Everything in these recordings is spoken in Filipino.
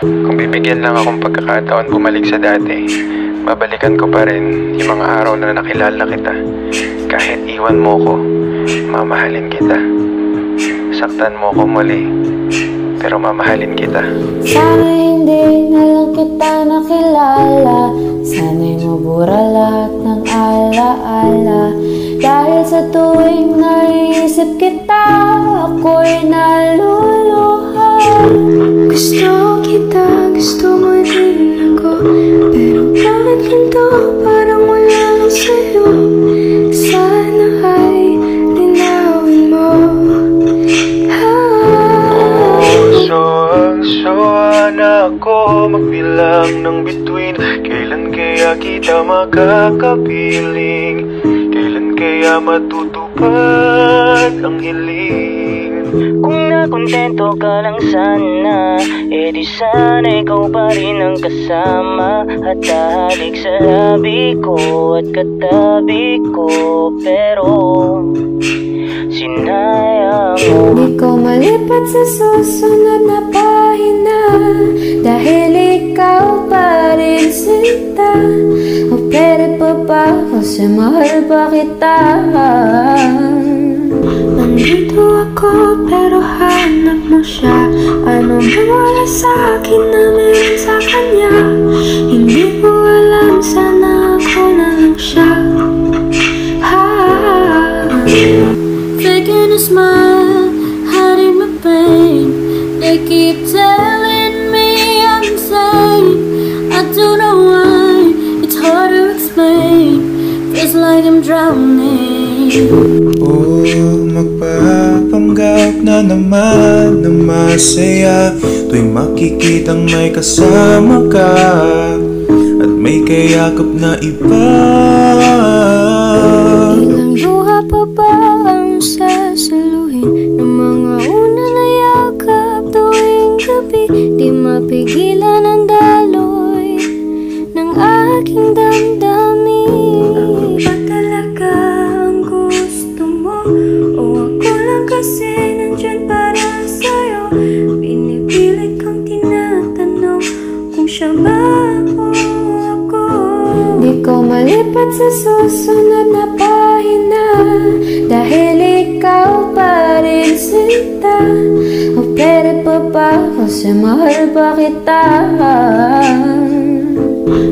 Kung bibigyan lang akong pagkakataon bumalik sa dati, babalikan ko pa rin yung mga araw na nakilala kita. Kahit iwan mo ko, mamahalin kita. Saktan mo ko muli, pero mamahalin kita. Sana hindi na lang kita nakilala. Sana'y mabura lahat ng alaala. Dahil sa tuwing naiisip kita, ako'y naluluha. Gusto kita, gusto mo din ako. Pero bakit ganito, parang wala lang sa'yo. Sana ay linawin mo. Saan ako magbilang ng bituin? Kailan kaya kita makakapiling? Kailan kaya matutupad ang hiling? Kung nakontento ka lang sana, di sana ikaw pa rin ang kasama. At hahalik sa labi ko at katabi ko, pero sinayang mo. Di ko malipat sa susunod na pahina, dahil ikaw pa rin sinta. O pwede pa ba kasi mahal pa kita? Nandito ako pero hanap mo siya. Ano ba wala sa akin na meron sa kanya? Hindi ko alam, sana ako na lang siya. Faking a smile, hiding my pain. They keep telling me I'm insane. I don't know why, it's hard to explain. Feels like I'm drowning. Magpapanggap na naman na masaya tuwing makikitang may kasama ka at may kayakap na iba. Ilang luha pa ba ang sasaluhin ng mga una na yakap tuwing gabi? Di mapigilan ang daloy ng aking damdamin. Ba talaga ang gusto mo? O ako lang kasi nandyan para sa'yo? Pinipilit kang tinatanong kung siya ba o ako. Di ko malipat sa susunod na pahina, dahil ikaw pa rin sinta. O pwede pa ba kasi mahal pa kita?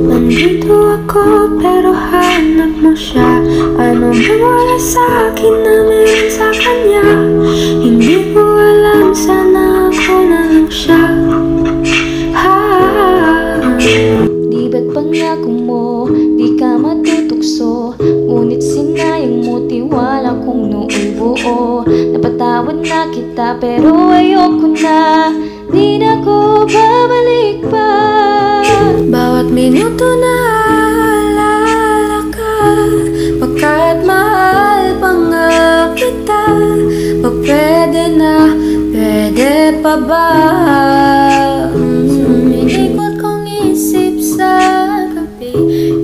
Nandito ako pero hanap mo siya. Ano ba wala sa akin na meron sa kanya? Hindi ko alam, sana ako na lang siya. Di ba't pangako mo, di ka matutukso? Ngunit sinayang mo tiwala kong noon buo. Napatawad na kita pero ayoko na, di na ko babalik pa. Bawat minuto na alala ka, pagkat mahal pa nga kita. Pag pwede na, pwede pa ba? Inikot kong isip sa gabi,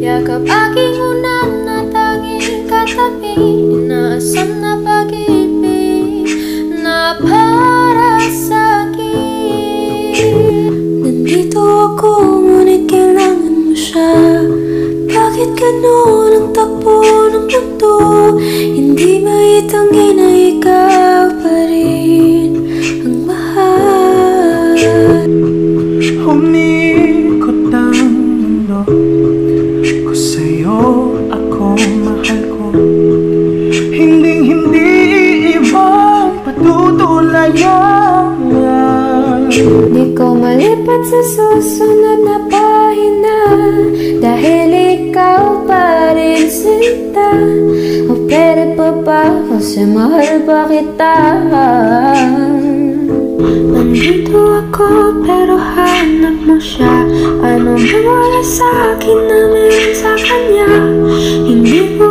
yakap aking unan na tanging katabi. Inaasam na pag-ibig na para sa'kin. Nandito ako ngunit kailangan mo siya. Bakit ganun ang takbo ng mundo? Hindi maitanggi na ikaw pa rin ang mahal. Umikot ang mundo ko sa'yo, ako mahal ko. Hindi ibang patutulayan. Di ko malipat sa susunod na pahina, dahil ikaw pa rin sinta. O pwede pa ba kasi mahal pa kita? Nandito ako pero hanap mo siya. Ano ba wala sa akin na meron sa kanya? Hindi ko